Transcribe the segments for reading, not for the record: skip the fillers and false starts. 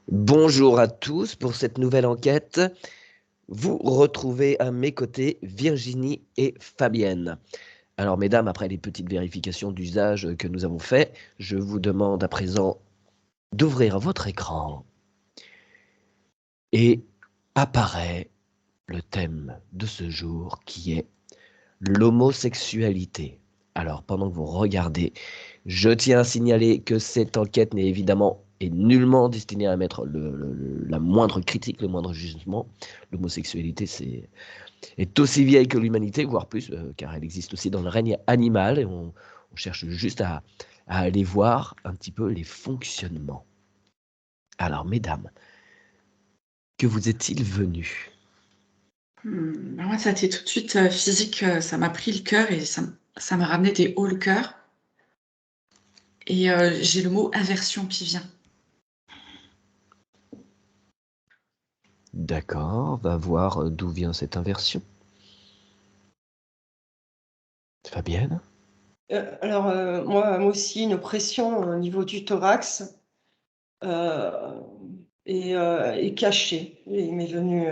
Bonjour à tous pour cette nouvelle enquête. Vous retrouvez à mes côtés Virginie et Fabienne. Alors mesdames, après les petites vérifications d'usage que nous avons fait, je vous demande à présent d'ouvrir votre écran et apparaît le thème de ce jour qui est l'homosexualité. Alors pendant que vous regardez, je tiens à signaler que cette enquête n'est évidemment et nullement destinée à mettre la moindre critique, le moindre jugement. L'homosexualité est aussi vieille que l'humanité, voire plus, car elle existe aussi dans le règne animal, et on cherche juste à aller voir un petit peu les fonctionnements. Alors, mesdames, que vous est-il venu? Moi, ça a été tout de suite physique, ça m'a pris le cœur et ça m'a ramené des hauts le cœur. Et j'ai le mot aversion qui vient. D'accord, on va voir d'où vient cette inversion. Fabienne? Moi aussi, une oppression au niveau du thorax euh, et cachée. Et il m'est venu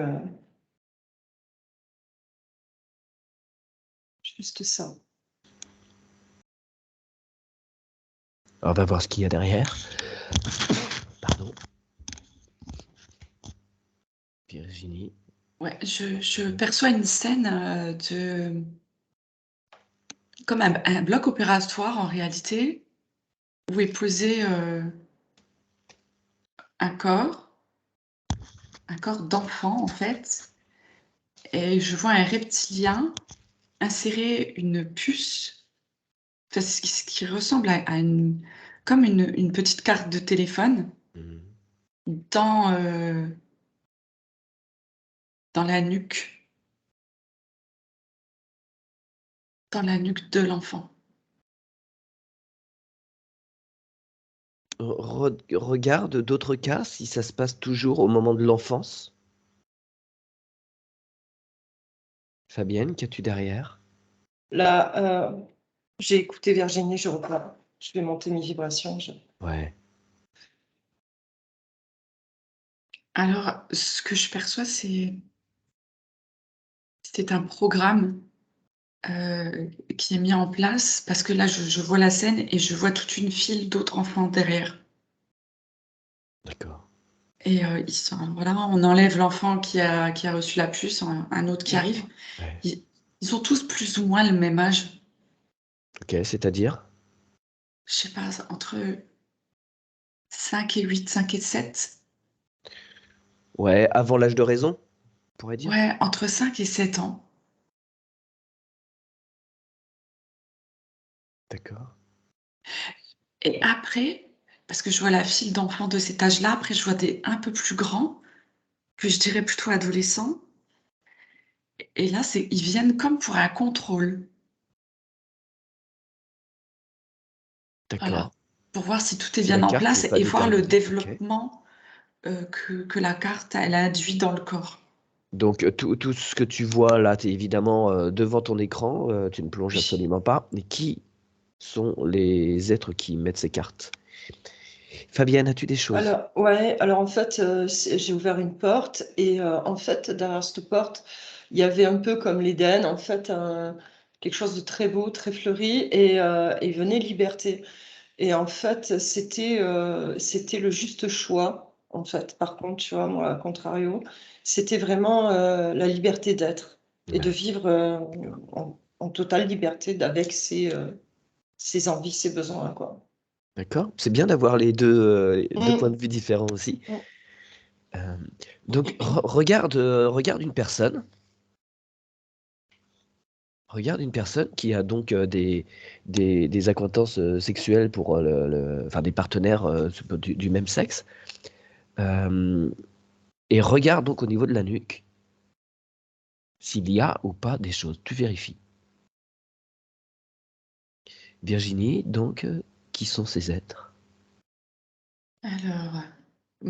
juste ça. On va voir ce qu'il y a derrière. Pardon. Virginie. Ouais, je perçois une scène comme un bloc opératoire en réalité, où est posé un corps d'enfant en fait, et je vois un reptilien insérer une puce, enfin, ce qui ressemble comme une petite carte de téléphone dans, dans la nuque de l'enfant. Regarde d'autres cas si ça se passe toujours au moment de l'enfance. Fabienne, qu'as-tu derrière? Là, j'ai écouté Virginie, je reprends. Je vais monter mes vibrations. Ouais. Alors, ce que je perçois, c'est un programme qui est mis en place, parce que là, je vois la scène et je vois toute une file d'autres enfants derrière. D'accord. Et voilà, on enlève l'enfant qui a reçu la puce, un autre qui arrive. Ouais. Ils ont tous plus ou moins le même âge. Ok, c'est-à-dire? Je sais pas, entre 5 et 8, 5 et 7. Ouais, avant l'âge de raison, on pourrait dire. Ouais, entre 5 et 7 ans. D'accord. Et après, parce que je vois la file d'enfants de cet âge-là, après je vois des un peu plus grands, que je dirais plutôt adolescents. Et là, ils viennent comme pour un contrôle. Voilà. D'accord. Pour voir si tout est Si bien la en carte n'est place pas et voir le déterminée. Ok. développement que la carte, elle a induit dans le corps. Donc tout ce que tu vois là, tu es évidemment devant ton écran, tu ne plonges Oui. absolument pas. Mais qui sont les êtres qui mettent ces cartes? Fabienne, as-tu des choses? Alors en fait, j'ai ouvert une porte et en fait, derrière cette porte, il y avait un peu comme l'Éden, en fait, quelque chose de très beau, très fleuri et venait liberté. Et en fait, c'était le juste choix, en fait. Par contre, tu vois, moi, à contrario, c'était vraiment la liberté d'être et de Ouais. vivre en totale liberté avec ses envies, ses besoins, quoi. D'accord. C'est bien d'avoir les deux points de Mm. vue différents aussi. Mm. Euh, donc regarde une personne. Regarde une personne qui a donc des acquaintances sexuelles pour enfin des partenaires du même sexe. Euh, et regarde donc au niveau de la nuque s'il y a ou pas des choses. Tu vérifies. Virginie, donc, qui sont ces êtres? Alors,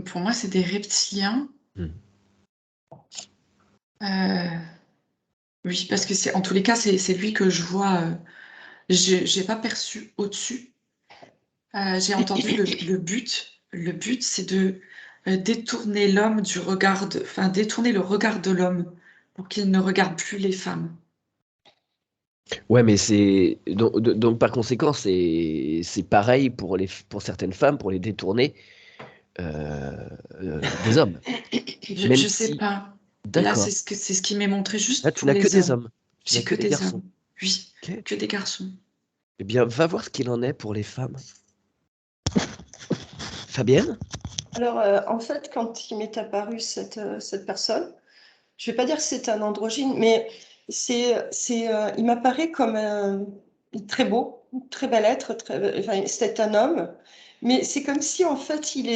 pour moi, c'est des reptiliens. Hmm. Euh, oui, parce que en tous les cas, c'est lui que je vois. J'ai pas perçu au-dessus. J'ai entendu le but. Le but, c'est détourner l'homme du regard enfin, détourner le regard de l'homme pour qu'il ne regarde plus les femmes. Ouais, mais c'est donc par conséquent, c'est pareil pour certaines femmes, pour les détourner des hommes. Même Je sais si, pas. Là, d'accord. c'est ce qui m'est montré Là, juste tu pour n'as que les des hommes. hommes. Tu n'as J'ai que que des des garçons. hommes. Oui, Ok. que des garçons. Eh bien, va voir ce qu'il en est pour les femmes. Fabienne? Alors, en fait, quand il m'est apparu cette personne, je vais pas dire que c'est un androgyne, mais il m'apparaît comme très beau, très bel être, enfin, c'est un homme, mais c'est comme si, en fait, il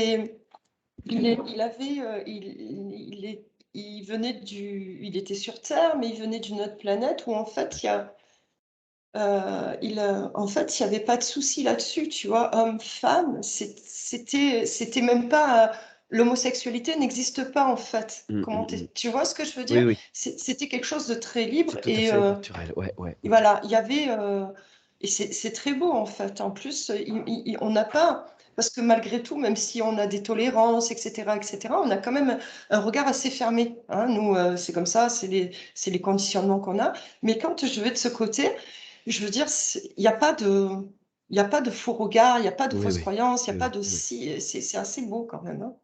était sur Terre, mais il venait d'une autre planète où, en fait, en fait, il n'y avait pas de souci là-dessus, tu vois, homme-femme, c'était même pas, l'homosexualité n'existe pas, en fait. Tu vois ce que je veux Oui, dire? oui. C'était quelque chose de très libre C'est tout à fait naturel. Ouais, ouais. et voilà, il y avait, et c'est très beau, en fait. En plus, on n'a pas, parce que malgré tout, même si on a des tolérances, etc., on a quand même un regard assez fermé, hein. Nous, c'est comme ça, c'est les conditionnements qu'on a. Mais quand je vais de ce côté, je veux dire, il n'y a pas de faux regard, il n'y a pas de Oui, fausses oui. croyances, il n'y a Oui, pas oui, de oui. si, c'est assez beau quand même, hein.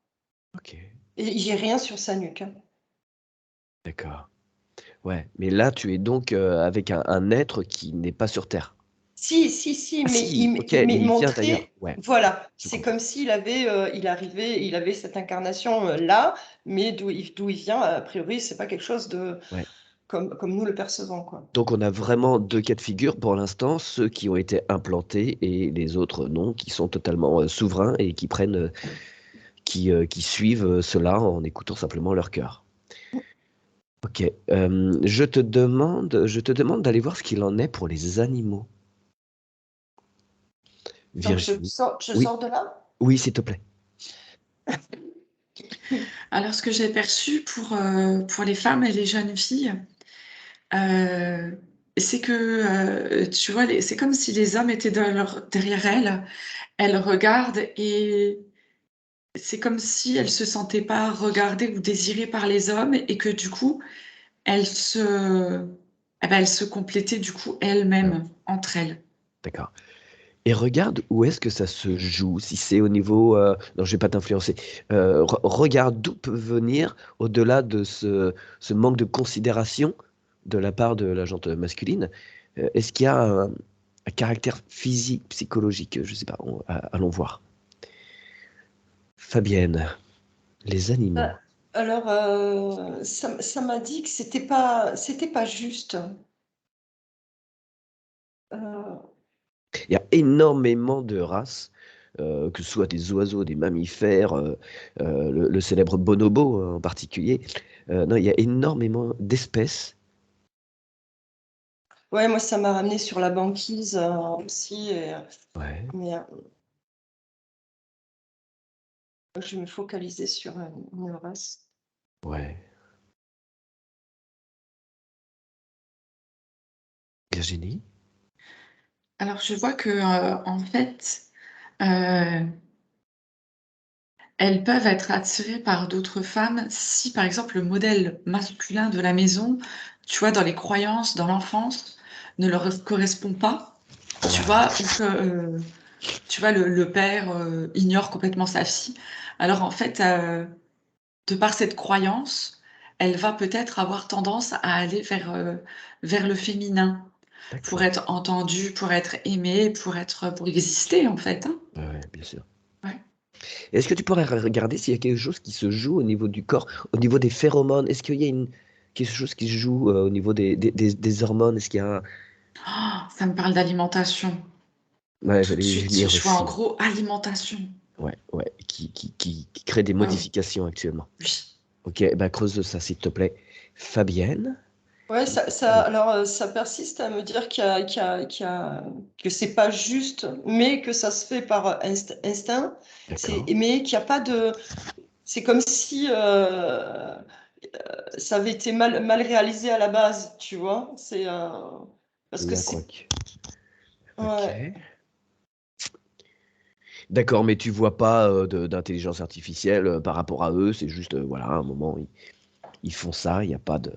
Ok, Et j'ai rien sur sa nuque, hein. d'accord. Ouais, mais là, tu es donc avec un être qui n'est pas sur Terre. Si, Ah mais si, ok, il mais m'est il vient d'ailleurs. montré, Ouais, voilà, je c'est comprends. comme s'il avait, il avait cette incarnation là, mais d'où il vient, a priori, c'est pas quelque chose de Ouais. comme nous le percevons, quoi. Donc on a vraiment deux cas de figure pour l'instant, ceux qui ont été implantés et les autres non, qui sont totalement souverains et qui prennent, qui suivent cela en écoutant simplement leur cœur. Ok, je te demande d'aller voir ce qu'il en est pour les animaux. Donc Virginie. je Oui, sors de là? oui, s'il te plaît. Alors, ce que j'ai perçu pour les femmes et les jeunes filles, euh, c'est que, tu vois, c'est comme si les hommes étaient derrière elles. Elles regardent et c'est comme si elles se sentaient pas regardées ou désirées par les hommes et que du coup, elles se, elles se complétaient du coup Ah, elles-mêmes entre elles. d'accord. Et regarde où est-ce que ça se joue. Si c'est au niveau, non, je vais pas t'influencer. Regarde d'où peut venir, au-delà de ce manque de considération de la part de la gente masculine, est-ce qu'il y a un caractère physique, psychologique? Je sais pas. Allons voir. Fabienne, les animaux. Ah, alors, ça m'a dit que c'était pas juste. Euh, Il y a énormément de races, que ce soit des oiseaux, des mammifères, le célèbre bonobo en particulier. Non, il y a énormément d'espèces. ouais, moi, ça m'a ramené sur la banquise aussi. Ouais, Mais je vais me focaliser sur une race. ouais. Virginie? Alors, je vois que, en fait, euh, elles peuvent être attirées par d'autres femmes si, par exemple, le modèle masculin de la maison, tu vois, dans les croyances, dans l'enfance, ne leur correspond pas, tu Ouais, vois, ou que, tu vois, le père ignore complètement sa fille. Alors, en fait, de par cette croyance, elle va peut-être avoir tendance à aller vers le féminin pour d'accord. être entendue, pour être aimée, pour exister, en fait, hein. Ouais, ouais, bien sûr. Ouais. Est-ce que tu pourrais regarder s'il y a quelque chose qui se joue au niveau du corps, au niveau des phéromones? Est-ce qu'il y a quelque chose qui se joue au niveau des hormones? Est-ce qu'il y a Oh, ça me parle d'alimentation. Ouais, Tout de j'allais y suite, venir je vois en aussi. gros alimentation. Ouais, ouais, qui crée des Ouais, ouais. modifications actuellement. Oui. Ok, bah creuse ça s'il te plaît. Fabienne? Ouais, Oui, alors ça persiste à me dire que c'est pas juste, mais que ça se fait par instinct. d'accord. Mais qu'il n'y a pas de. C'est comme si ça avait été mal réalisé à la base, tu vois. Parce Il que y a c'est. quoi que... Ok. Ouais. D'accord, mais tu vois pas d'intelligence artificielle par rapport à eux, c'est juste, voilà, à un moment, ils font ça, il n'y a pas de,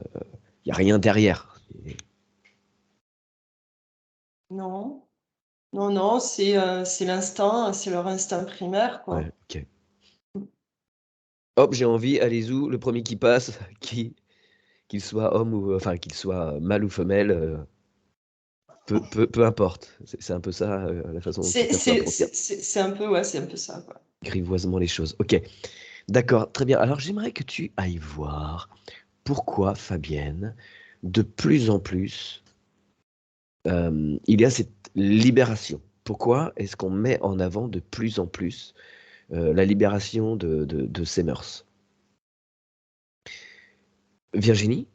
il y a rien derrière. Non, non, non, c'est l'instinct, c'est leur instinct primaire, Ouais, quoi. ok. Hop, j'ai envie, allez-y, le premier qui passe, qu'il soit homme ou, enfin, qu'il soit mâle ou femelle, peu importe. C'est un peu ça, la façon dont tu perçois, pour dire C'est un peu, ouais, c'est un peu ça, quoi. grivoisement les choses. Ok, d'accord, très bien. Alors j'aimerais que tu ailles voir pourquoi, Fabienne, de plus en plus, il y a cette libération. Pourquoi est-ce qu'on met en avant de plus en plus la libération de ces mœurs? Virginie?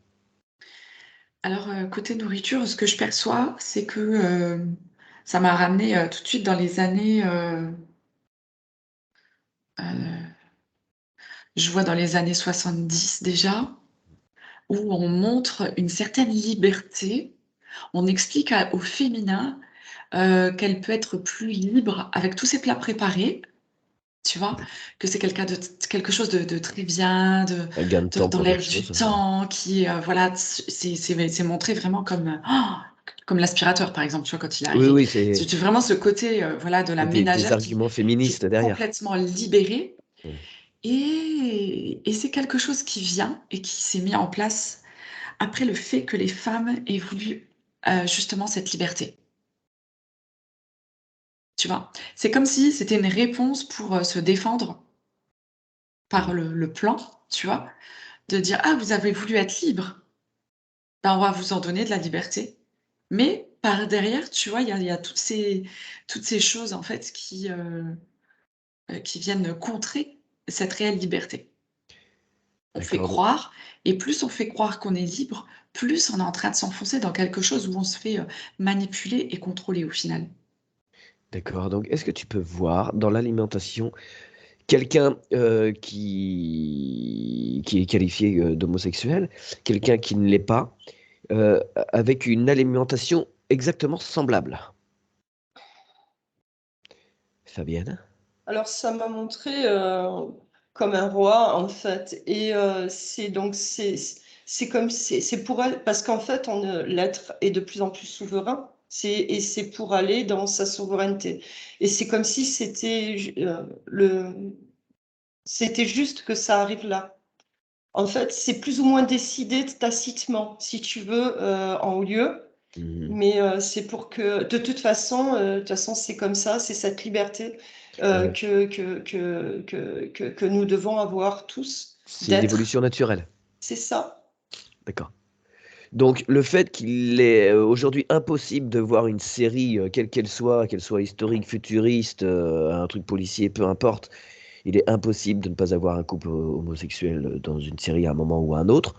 Alors, côté nourriture, ce que je perçois, c'est que ça m'a ramené tout de suite dans les années, je vois dans les années 70 déjà, où on montre une certaine liberté. On explique aux féminins qu'elle peut être plus libre avec tous ses plats préparés, tu vois, que c'est quelque chose de très bien, Un gain de temps dans pour l'air quelque du chose? temps, qui, voilà, c'est montré vraiment comme l'aspirateur, par exemple, tu vois, quand il est Oui, arrivé. oui, c'est C'est vraiment ce côté, voilà, de la des ménagère arguments qui féministes est derrière. complètement libérée. Ouais. Et c'est quelque chose qui vient et qui s'est mis en place après le fait que les femmes aient voulu justement cette liberté. Tu vois? C'est comme si c'était une réponse pour se défendre Mm. par le plan, tu vois? De dire: «Ah, vous avez voulu être libre, ben, on va vous en donner de la liberté». Mais par derrière, tu vois, il y a toutes ces choses en fait qui viennent contrer cette réelle liberté. On fait D'accord. croire et plus on fait croire qu'on est libre, plus on est en train de s'enfoncer dans quelque chose où on se fait, manipuler et contrôler au final. D'accord, donc est-ce que tu peux voir dans l'alimentation quelqu'un, qui est qualifié, d'homosexuel, quelqu'un qui ne l'est pas, avec une alimentation exactement semblable? Fabienne? Alors ça m'a montré, comme un roi, en fait et c'est donc c'est comme c'est pour elle parce qu'en fait, l'être est de plus en plus souverain. C'est pour aller dans sa souveraineté et c'est comme si c'était juste que ça arrive là. En fait, c'est plus ou moins décidé tacitement, si tu veux, en haut lieu, Mmh. mais c'est pour que de toute façon, c'est comme ça, c'est cette liberté, Ouais, que nous devons avoir tous c'est une d'être. évolution naturelle. C'est ça. D'accord. Donc le fait qu'il est, aujourd'hui impossible de voir une série, quelle qu'elle soit historique, futuriste, un truc policier, peu importe, il est impossible de ne pas avoir un couple homosexuel, dans une série à un moment ou à un autre.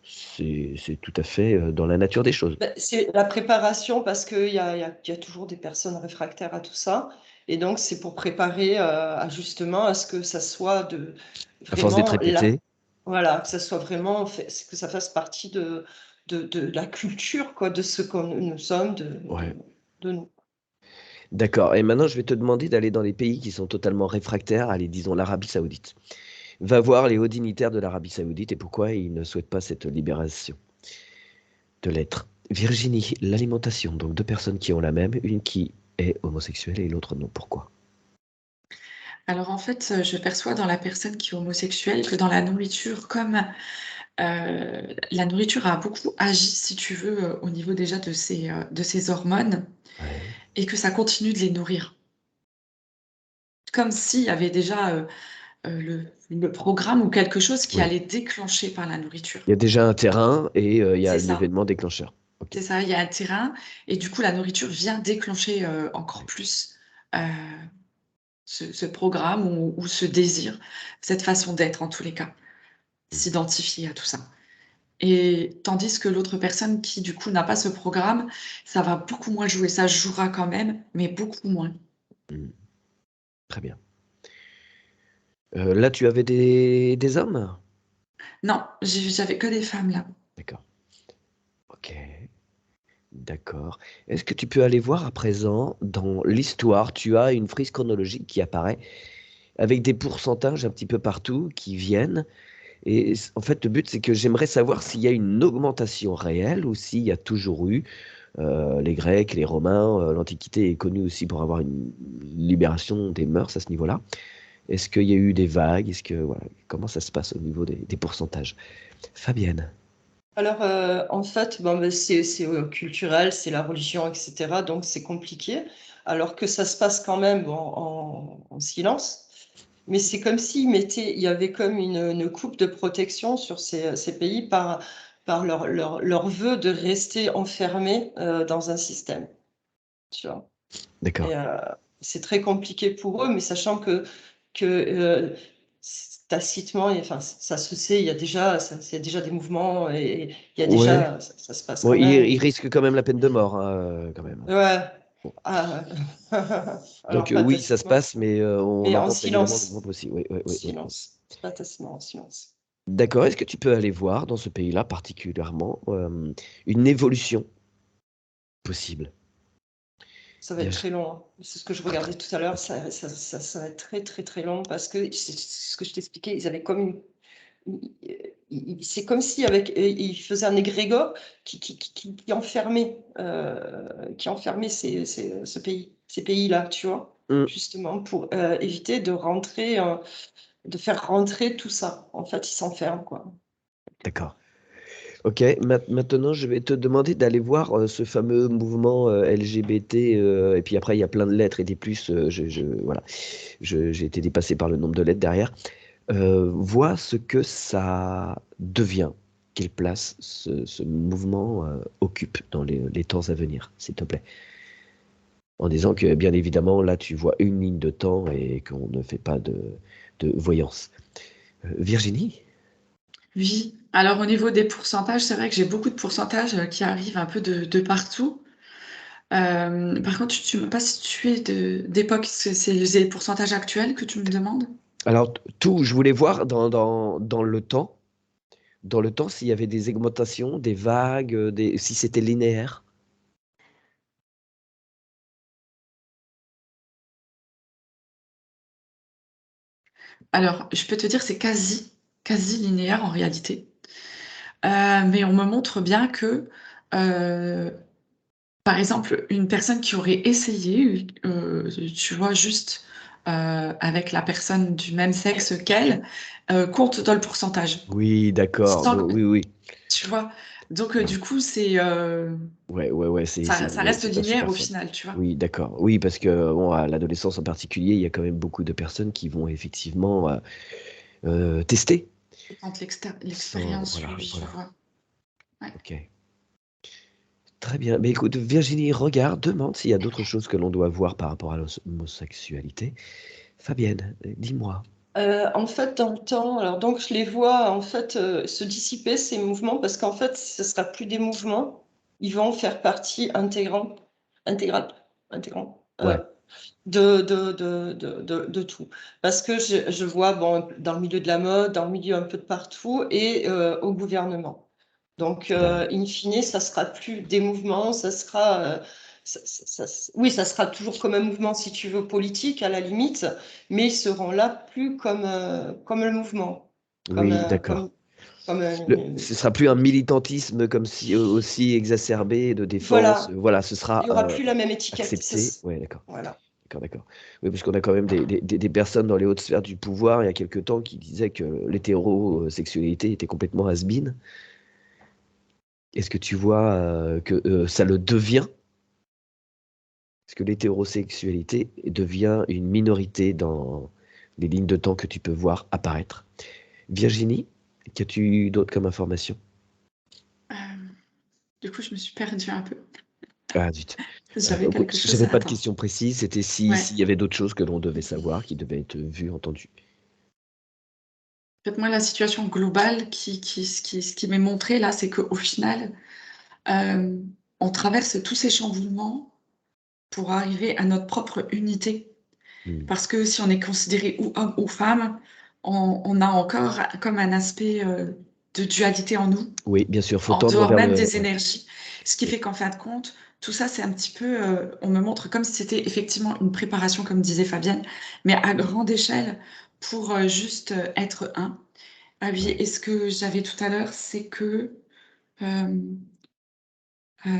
C'est tout à fait, dans la nature des choses. Bah, c'est la préparation parce qu'il y a toujours des personnes réfractaires à tout ça et donc c'est pour préparer, à justement à ce que ça soit À force d'être vraiment répété, voilà, que ça soit vraiment fait que ça fasse partie de la culture quoi, de ce que nous sommes, ouais. de nous. D'accord, et maintenant je vais te demander d'aller dans les pays qui sont totalement réfractaires, allez, disons l'Arabie Saoudite. Va voir les hauts dignitaires de l'Arabie Saoudite et pourquoi ils ne souhaitent pas cette libération de l'être. Virginie, l'alimentation, donc 2 personnes qui ont la même, une qui est homosexuelle et l'autre non. Pourquoi? Alors en fait, je perçois dans la personne qui est homosexuelle que dans la nourriture, comme, la nourriture a beaucoup agi, si tu veux, au niveau déjà de ses hormones Ouais. et que ça continue de les nourrir. Comme s'il y avait déjà, le programme ou quelque chose qui Oui. allait déclencher par la nourriture. Il y a déjà un terrain et il y a C'est ça, l'événement déclencheur. OK. c'est ça, il y a un terrain et du coup la nourriture vient déclencher, encore plus, heu, ce programme ou ce désir, cette façon d'être en tous les cas, Mmh. s'identifier à tout ça. Et tandis que l'autre personne qui, du coup, n'a pas ce programme, ça va beaucoup moins jouer. Ça jouera quand même, mais beaucoup moins. Mmh. Très bien. Là, tu avais des hommes? Non, j'avais que des femmes là. D'accord. OK. D'accord. Est-ce que tu peux aller voir à présent dans l'histoire, tu as une frise chronologique qui apparaît avec des pourcentages un petit peu partout qui viennent. Et en fait, le but, c'est que j'aimerais savoir s'il y a une augmentation réelle ou s'il y a toujours eu les Grecs, les Romains, l'Antiquité est connue aussi pour avoir une libération des mœurs à ce niveau-là. Est-ce qu'il y a eu des vagues? Voilà, comment ça se passe au niveau des pourcentages? Fabienne. Alors, en fait, bon, ben, c'est culturel, c'est la religion, etc. Donc, c'est compliqué. Alors que ça se passe quand même bon, en silence. Mais c'est comme il y avait comme une coupe de protection sur ces pays par leur vœu de rester enfermés dans un système. Tu vois. D'accord. Et c'est très compliqué pour eux, mais sachant que tacitement, enfin, ça se sait, il y a déjà des mouvements et il y a Ouais. déjà, ça se passe Bon, quand même. il risque quand même la peine de mort, quand même. Ouais. Bon. Ah, alors Donc pas oui, ça se tacitement, passe, mais on mais en augmente évidemment le nombre silence. aussi. Oui, oui, En oui, oui. silence. Pas tacitement, en silence. D'accord. Est-ce que tu peux aller voir dans ce pays-là particulièrement une évolution possible? Ça va être Virginie. très long, hein. C'est ce que je regardais tout à l'heure. Ça va être très, très, très long parce que c'est ce que je t'expliquais. Ils avaient comme c'est comme si ils faisaient un égrégore qui enfermait, ces pays-là, tu vois, Hmm, justement pour éviter de faire rentrer tout ça. En fait, ils s'enferment, quoi, quelque d'accord. part. Ok, maintenant je vais te demander d'aller voir ce fameux mouvement LGBT, et puis après il y a plein de lettres et des plus, voilà, j'ai été dépassé par le nombre de lettres derrière. Vois ce que ça devient, quelle place ce mouvement occupe dans les temps à venir, s'il te plaît. En disant que bien évidemment là tu vois une ligne de temps et qu'on ne fait pas de voyance. Virginie? Oui, alors au niveau des pourcentages, c'est vrai que j'ai beaucoup de pourcentages qui arrivent un peu de partout. Par contre, tu m'as pas situé d'époque, c'est les pourcentages actuels que tu me demandes? Alors tout, je voulais voir dans le temps. Dans le temps, s'il y avait des augmentations, des vagues, si c'était linéaire. Alors, je peux te dire, c'est quasi linéaire en réalité. Mais on me montre bien que, euh, par exemple, une personne qui aurait essayé, tu vois, juste avec la personne du même sexe qu'elle, compte dans le pourcentage. Oui, d'accord. Sans- Oui, oui. Tu vois. Donc, du coup, Ouais, ouais, ouais, ça ouais, reste c'est pas linéaire super au fun. final, tu vois. Oui, d'accord. Oui, parce que bon, à l'adolescence en particulier, il y a quand même beaucoup de personnes qui vont effectivement tester. Quand Sans, l'expérience, oui, voilà, oui, je voilà. vois. Ouais. Ok. Très bien. Mais écoute, Virginie, regarde, demande s'il y a d'autres choses que l'on doit voir par rapport à l'homosexualité. Fabienne, dis-moi. En fait, dans le temps, alors donc je les vois en fait se dissiper ces mouvements parce qu'en fait, ce sera plus des mouvements, ils vont faire partie intégrante, intégrante Ouais. de tout. Parce que je vois bon, dans le milieu de la mode, dans le milieu un peu de partout et au gouvernement. Donc, in fine, ça sera plus des mouvements, ça sera, oui, ça sera toujours comme un mouvement, si tu veux, politique à la limite, mais ils seront là plus comme le mouvement, comme, Oui, d'accord. comme Ce sera plus un militantisme comme si aussi exacerbé de défense. voilà, Voilà, ce il sera n'y aura plus la même étiquette. accepté. Ouais, d'accord. Voilà. D'accord, d'accord. Oui, parce qu'on a quand même des personnes dans les hautes sphères du pouvoir il y a quelque temps qui disaient que l'hétérosexualité était complètement has-been. Est-ce que tu vois que ça le devient? Est-ce que l'hétérosexualité devient une minorité dans les lignes de temps que tu peux voir apparaître? Virginie, qu'as-tu d'autre comme information? Euh, du coup, je me suis perdue un peu. Ah, zut. J'avais Écoute, quelque chose j'avais à pas de attendre. question précise, c'était Ouais. s'il y avait d'autres choses que l'on devait savoir, qui devaient être vues, entendues. En fait, moi, la situation globale ce qui m'est montré là, c'est qu'au final, euh, on traverse tous ces chamboulements pour arriver à notre propre unité. Hmm. Parce que si on est considéré ou homme ou femme, on a encore comme un aspect de dualité en nous, Oui, bien sûr, faut en tendre dehors vers même le. des Ouais. énergies. Ce qui fait qu'en fin de compte, tout ça, c'est un petit peu, on me montre comme si c'était effectivement une préparation, comme disait Fabienne, mais à grande échelle pour juste être un. Ah oui, Ouais. et ce que j'avais tout à l'heure, c'est que, euh, euh,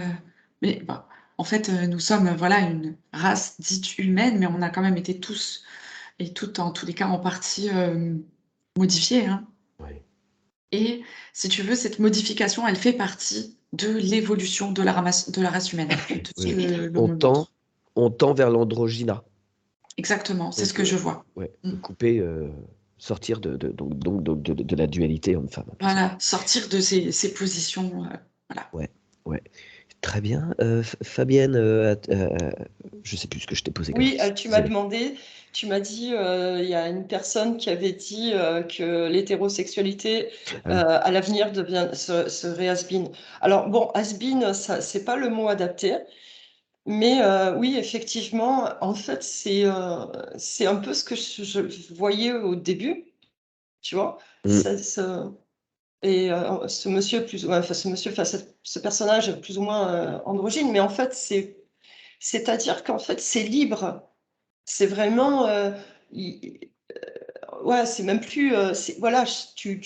mais bon, en fait, nous sommes voilà une race dite humaine, mais on a quand même été tous et toutes, en tous les cas, en partie modifiés, hein. Ouais. Et si tu veux, cette modification, elle fait partie de l'évolution de de la race humaine, de ce Oui, que oui. l'on On me tend, montre. on tend vers l'androgyna. Exactement, c'est ce Donc, que je vois. ouais, Mm. couper, sortir de la dualité homme-femme, tout ça. Voilà, sortir de ces positions. Voilà. Ouais, ouais. Très bien. Fabienne, je sais plus ce que je t'ai posé comme Oui, question. tu m'as Désolé. demandé, tu m'as dit, il y a une personne qui avait dit que l'hétérosexualité Ah oui. à l'avenir serait has-been. Alors bon, has-been, ça, c'est pas le mot adapté, mais oui, effectivement, en fait, c'est un peu ce que je voyais au début, tu vois. Mm. Et ce monsieur enfin ce monsieur, enfin ce personnage plus ou moins androgyne, mais en fait, c'est-à-dire qu'en fait, c'est libre. C'est vraiment, ouais, c'est même plus, voilà, tu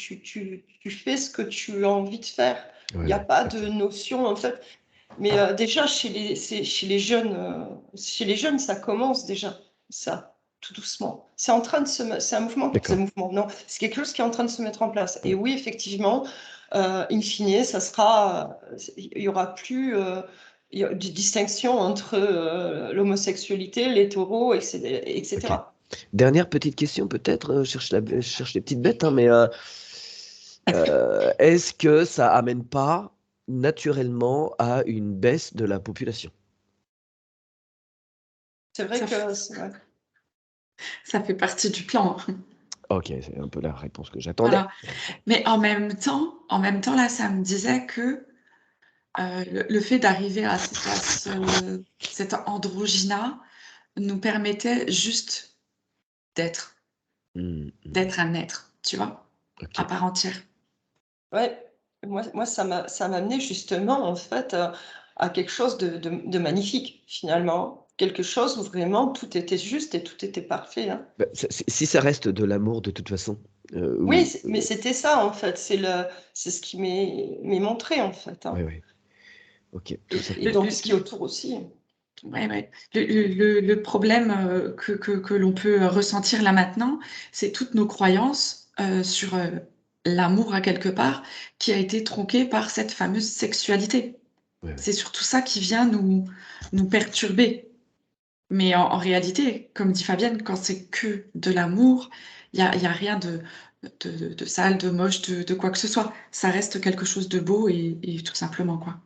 fais ce que tu as envie de faire. Il Ouais, n'y a ouais, pas de exactement. notion, en fait. Mais déjà, chez les jeunes, ça commence déjà, ça, tout doucement. C'est en train de c'est un D'accord. mouvement, non, c'est quelque chose qui est en train de se mettre en place. Et Ouais. oui, effectivement, in fine, ça sera, il y aura plus de distinction entre l'homosexualité, l'hétéro, etc., Ok. etc. Dernière petite question, peut-être. Je cherche les petites bêtes, hein, mais est-ce que ça amène pas naturellement à une baisse de la population? C'est vrai Ça, que f- ça fait partie du plan, hein. Ok, c'est un peu la réponse que j'attendais. Voilà. Mais en même temps, là, ça me disait que le fait d'arriver cet androgyna nous permettait juste d'être, d'être un être, tu vois, à Ok. part entière. ouais, moi ça m'a amené justement en fait à quelque chose de magnifique finalement. Quelque chose où vraiment tout était juste et tout était parfait, hein. Bah, si ça reste de l'amour de toute façon, Oui, ou mais c'était ça en fait, c'est ce qui m'est montré en fait, ouais, hein. ouais, ok, tout ça Et pour. donc ce qui est autour aussi. Ouais, ouais. Le problème que l'on peut ressentir là maintenant, c'est toutes nos croyances sur l'amour à quelque part qui a été tronqué par cette fameuse sexualité. Ouais, ouais. C'est surtout ça qui vient nous perturber. Mais en réalité, comme dit Fabienne, quand c'est que de l'amour, il y a rien de sale, de moche, de quoi que ce soit. Ça reste quelque chose de beau et tout simplement, quoi.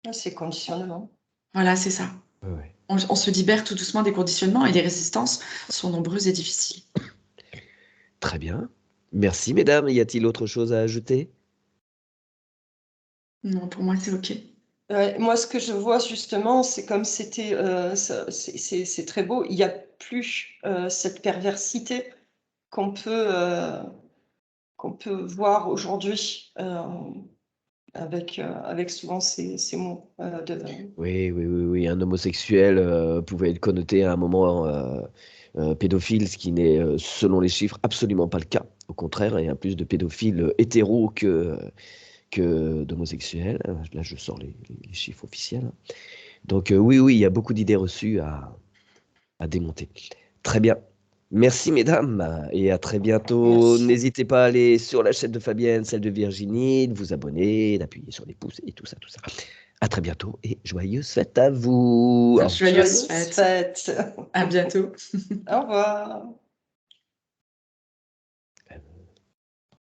Ah, c'est conditionnement. Voilà, c'est ça. Ouais, ouais. On se libère tout doucement des conditionnements et les résistances sont nombreuses et difficiles. Très bien. Merci, mesdames. Y a-t-il autre chose à ajouter? Non, pour moi, c'est OK. Ouais, moi, ce que je vois justement, c'est comme c'était, c'est très beau. Il n'y a plus cette perversité qu'on peut, euh, qu'on peut voir aujourd'hui avec souvent ces mots Oui, oui, oui, oui. Un homosexuel pouvait être connoté à un moment pédophile, ce qui n'est, selon les chiffres, absolument pas le cas. Au contraire, il y a plus de pédophiles hétéros que d'homosexuels. Là, je sors les chiffres officiels. Donc, oui, oui, il y a beaucoup d'idées reçues à démonter. Très bien. Merci, mesdames, et à très bientôt. Merci. N'hésitez pas à aller sur la chaîne de Fabienne, celle de Virginie, de vous abonner, d'appuyer sur les pouces et tout ça, tout ça. À très bientôt et joyeuses fêtes à vous. Au revoir. Joyeuses Joyeuses fêtes. fêtes. À bientôt. Au revoir.